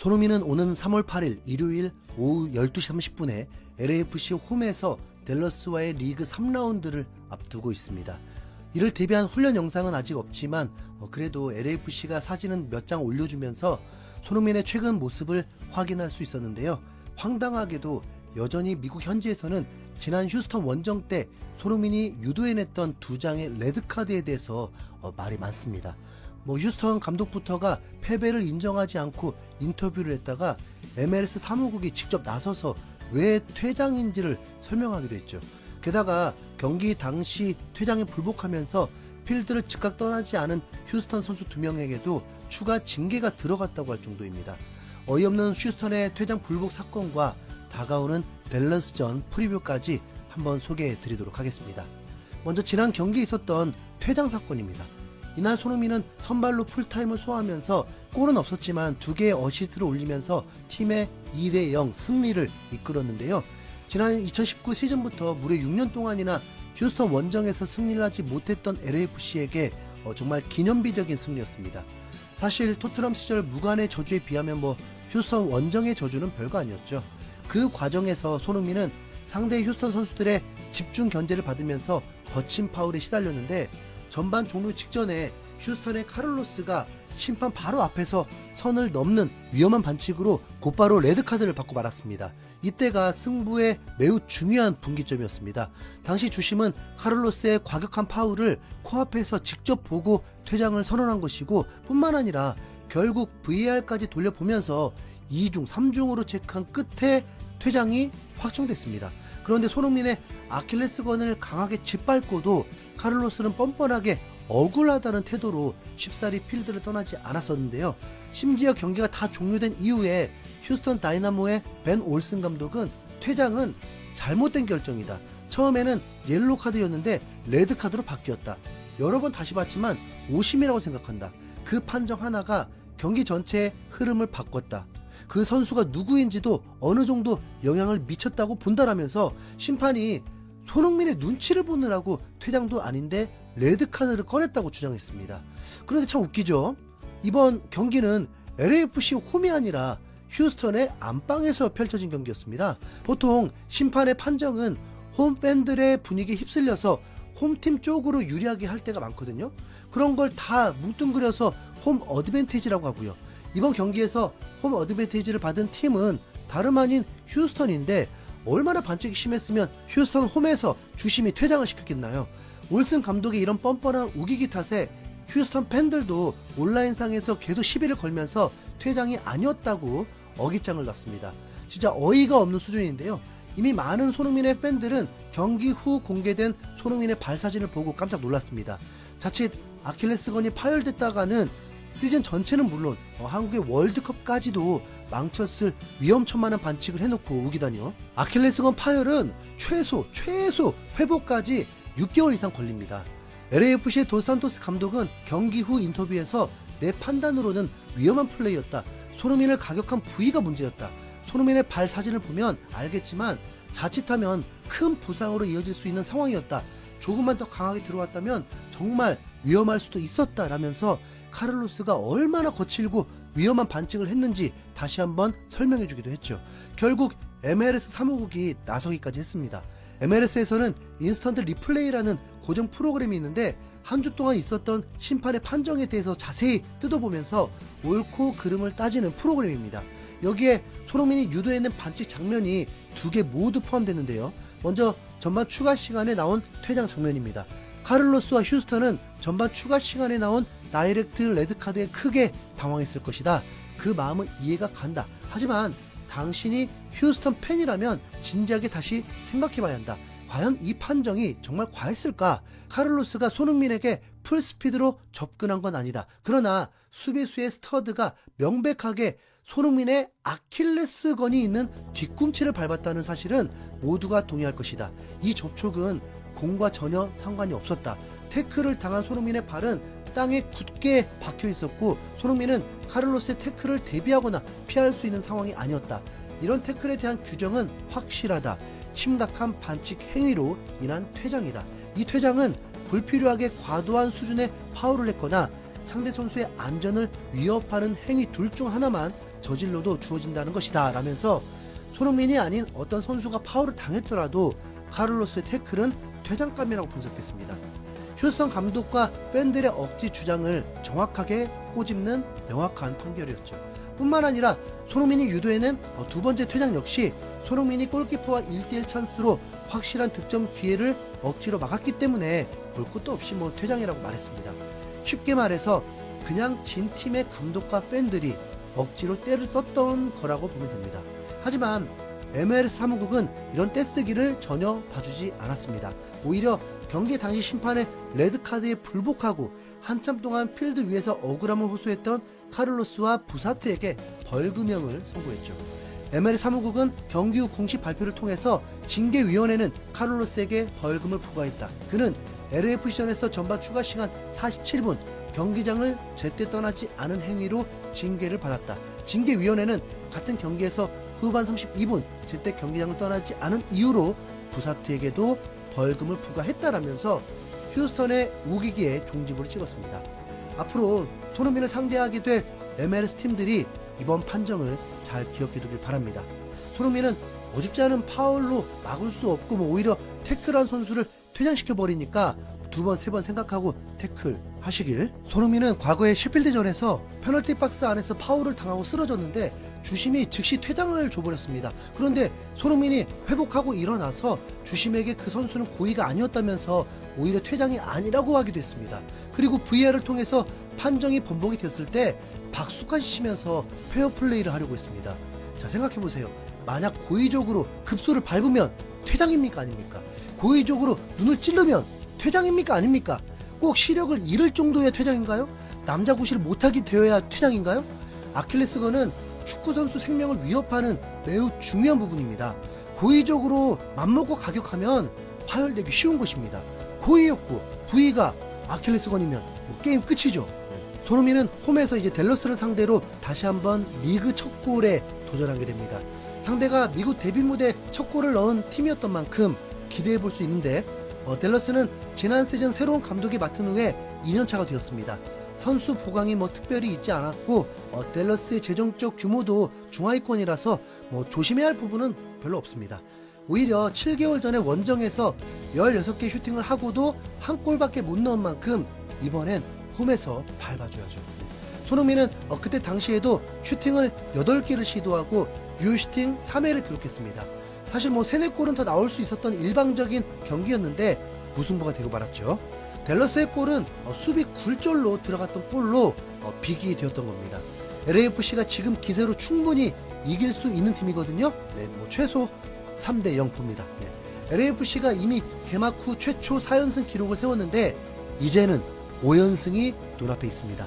손흥민은 오는 3월 8일 일요일 오후 12시 30분에 LAFC 홈에서 댈러스와의 리그 3라운드를 앞두고 있습니다. 이를 대비한 훈련 영상은 아직 없지만 그래도 LAFC가 사진은 몇 장 올려주면서 손흥민의 최근 모습을 확인할 수 있었는데요. 황당하게도 여전히 미국 현지에서는 지난 휴스턴 원정 때 손흥민이 유도해냈던 2장의 레드카드에 대해서 말이 많습니다. 휴스턴 감독부터가 패배를 인정하지 않고 인터뷰를 했다가 MLS 사무국이 직접 나서서 왜 퇴장인지를 설명하기도 했죠. 게다가 경기 당시 퇴장에 불복하면서 필드를 즉각 떠나지 않은 휴스턴 선수 2명에게도 추가 징계가 들어갔다고 할 정도입니다. 어이없는 휴스턴의 퇴장 불복 사건과 다가오는 댈러스전 프리뷰까지 한번 소개해 드리도록 하겠습니다. 먼저 지난 경기에 있었던 퇴장 사건입니다. 이날 손흥민은 선발로 풀타임을 소화하면서 골은 없었지만 2개의 어시스트를 올리면서 팀의 2대0 승리를 이끌었는데요. 지난 2019 시즌부터 무려 6년 동안이나 휴스턴 원정에서 승리를 하지 못했던 LAFC에게 정말 기념비적인 승리였습니다. 사실 토트넘 시절 무관의 저주에 비하면 휴스턴 원정의 저주는 별거 아니었죠. 그 과정에서 손흥민은 상대 휴스턴 선수들의 집중 견제를 받으면서 거친 파울에 시달렸는데 전반 종료 직전에 휴스턴의 카를로스가 심판 바로 앞에서 선을 넘는 위험한 반칙으로 곧바로 레드카드를 받고 말았습니다. 이때가 승부의 매우 중요한 분기점이었습니다. 당시 주심은 카를로스의 과격한 파울을 코앞에서 직접 보고 퇴장을 선언한 것이고 뿐만 아니라 결국 VAR까지 돌려보면서 2중, 3중으로 체크한 끝에 퇴장이 확정됐습니다. 그런데 손흥민의 아킬레스건을 강하게 짓밟고도 카를로스는 뻔뻔하게 억울하다는 태도로 쉽사리 필드를 떠나지 않았었는데요. 심지어 경기가 다 종료된 이후에 휴스턴 다이나모의 벤 올슨 감독은 퇴장은 잘못된 결정이다. 처음에는 옐로우 카드였는데 레드 카드로 바뀌었다. 여러 번 다시 봤지만 오심이라고 생각한다. 그 판정 하나가 경기 전체의 흐름을 바꿨다. 그 선수가 누구인지도 어느 정도 영향을 미쳤다고 본다라면서 심판이 손흥민의 눈치를 보느라고 퇴장도 아닌데 레드카드를 꺼냈다고 주장했습니다. 그런데 참 웃기죠? 이번 경기는 LAFC 홈이 아니라 휴스턴의 안방에서 펼쳐진 경기였습니다. 보통 심판의 판정은 홈 팬들의 분위기에 휩쓸려서 홈팀 쪽으로 유리하게 할 때가 많거든요. 그런 걸 다 뭉뚱그려서 홈 어드밴티지라고 하고요. 이번 경기에서 홈 어드밴티지를 받은 팀은 다름 아닌 휴스턴인데 얼마나 반칙이 심했으면 휴스턴 홈에서 주심이 퇴장을 시켰겠나요? 올슨 감독의 이런 뻔뻔한 우기기 탓에 휴스턴 팬들도 온라인상에서 계속 시비를 걸면서 퇴장이 아니었다고 어깃장을 놨습니다. 진짜 어이가 없는 수준인데요. 이미 많은 손흥민의 팬들은 경기 후 공개된 손흥민의 발사진을 보고 깜짝 놀랐습니다. 자칫 아킬레스건이 파열됐다가는 시즌 전체는 물론 한국의 월드컵까지도 망쳤을 위험천만한 반칙을 해놓고 우기다니요. 아킬레스건 파열은 최소 회복까지 6개월 이상 걸립니다. LAFC의 도산토스 감독은 경기 후 인터뷰에서 내 판단으로는 위험한 플레이였다. 손흥민을 가격한 부위가 문제였다. 손흥민의 발 사진을 보면 알겠지만 자칫하면 큰 부상으로 이어질 수 있는 상황이었다. 조금만 더 강하게 들어왔다면 정말 위험할 수도 있었다라면서 카를로스가 얼마나 거칠고 위험한 반칙을 했는지 다시 한번 설명해주기도 했죠. 결국 MLS 사무국이 나서기까지 했습니다. MLS에서는 인스턴트 리플레이라는 고정 프로그램이 있는데 한 주 동안 있었던 심판의 판정에 대해서 자세히 뜯어보면서 옳고 그름을 따지는 프로그램입니다. 여기에 손흥민이 유도해낸 반칙 장면이 2개 모두 포함되는데요. 먼저 전반 추가 시간에 나온 퇴장 장면입니다. 카를로스와 휴스턴은 전반 추가 시간에 나온 다이렉트 레드카드에 크게 당황했을 것이다. 그 마음은 이해가 간다. 하지만 당신이 휴스턴 팬이라면 진지하게 다시 생각해봐야 한다. 과연 이 판정이 정말 과했을까? 카를로스가 손흥민에게 풀스피드로 접근한 건 아니다. 그러나 수비수의 스터드가 명백하게 손흥민의 아킬레스건이 있는 뒤꿈치를 밟았다는 사실은 모두가 동의할 것이다. 이 접촉은 공과 전혀 상관이 없었다. 태클을 당한 손흥민의 발은 땅에 굳게 박혀 있었고 손흥민은 카를로스의 태클을 대비하거나 피할 수 있는 상황이 아니었다. 이런 태클에 대한 규정은 확실하다. 심각한 반칙 행위로 인한 퇴장이다. 이 퇴장은 불필요하게 과도한 수준의 파울을 했거나 상대 선수의 안전을 위협하는 행위 둘 중 하나만 저질러도 주어진다는 것이다 라면서 손흥민이 아닌 어떤 선수가 파울을 당했더라도 카를로스의 태클은 퇴장감이라고 분석했습니다. 휴스턴 감독과 팬들의 억지 주장을 정확하게 꼬집는 명확한 판결이었죠. 뿐만 아니라 손흥민이 유도해낸 두 번째 퇴장 역시 손흥민이 골키퍼와 1대1 찬스로 확실한 득점 기회를 억지로 막았기 때문에 볼 것도 없이 퇴장이라고 말했습니다. 쉽게 말해서 그냥 진 팀의 감독과 팬들이 억지로 때를 썼던 거라고 보면 됩니다. 하지만 MLS 사무국은 이런 떼쓰기를 전혀 봐주지 않았습니다. 오히려 경기 당시 심판의 레드카드에 불복하고 한참 동안 필드 위에서 억울함을 호소했던 카를로스와 부사트에게 벌금형을 선고했죠. MLS 사무국은 경기 후 공식 발표를 통해서 징계위원회는 카를로스에게 벌금을 부과했다. 그는 LAFC전에서 전반 추가 시간 47분 경기장을 제때 떠나지 않은 행위로 징계를 받았다. 징계위원회는 같은 경기에서 후반 32분 제때 경기장을 떠나지 않은 이유로 부사트에게도 벌금을 부과했다라면서 휴스턴의 우기기에 종지부를 찍었습니다. 앞으로 손흥민을 상대하게 될 MLS 팀들이 이번 판정을 잘 기억해두길 바랍니다. 손흥민은 어줍지 않은 파울로 막을 수 없고 오히려 태클한 선수를 퇴장시켜버리니까 두 번, 세 번 생각하고 태클 하시길. 손흥민은 과거에 셰필드전에서 페널티 박스 안에서 파울을 당하고 쓰러졌는데 주심이 즉시 퇴장을 줘버렸습니다. 그런데 손흥민이 회복하고 일어나서 주심에게 그 선수는 고의가 아니었다면서 오히려 퇴장이 아니라고 하기도 했습니다. 그리고 VAR을 통해서 판정이 번복이 됐을 때 박수까지 치면서 페어플레이를 하려고 했습니다. 자, 생각해보세요. 만약 고의적으로 급소를 밟으면 퇴장입니까 아닙니까? 고의적으로 눈을 찌르면 퇴장입니까 아닙니까? 꼭 시력을 잃을 정도의 퇴장인가요? 남자 구실을 못하게 되어야 퇴장인가요? 아킬레스건은 축구선수 생명을 위협하는 매우 중요한 부분입니다. 고의적으로 맘먹고 가격하면 파열되기 쉬운 것입니다. 고의였고 V가 아킬레스건이면 게임 끝이죠. 손흥민은 홈에서 이제 댈러스를 상대로 다시 한번 리그 첫 골에 도전하게 됩니다. 상대가 미국 데뷔 무대 첫 골을 넣은 팀이었던 만큼 기대해 볼 수 있는데 댈러스는 지난 시즌 새로운 감독이 맡은 후에 2년차가 되었습니다. 선수 보강이 특별히 있지 않았고 댈러스의 재정적 규모도 중하위권이라서 조심해야 할 부분은 별로 없습니다. 오히려 7개월 전에 원정에서 16개 슈팅을 하고도 한 골밖에 못 넣은 만큼 이번엔 홈에서 밟아줘야죠. 손흥민은 그때 당시에도 슈팅을 8개를 시도하고 유효 슈팅 3회를 기록했습니다. 사실 3, 4골은 더 나올 수 있었던 일방적인 경기였는데 무승부가 되고 말았죠. 댈러스의 골은 수비 굴절로 들어갔던 골로 비기게 되었던 겁니다. LAFC가 지금 기세로 충분히 이길 수 있는 팀이거든요. 네, 최소 3대0 봅니다. 네. LAFC가 이미 개막 후 최초 4연승 기록을 세웠는데 이제는 5연승이 눈앞에 있습니다.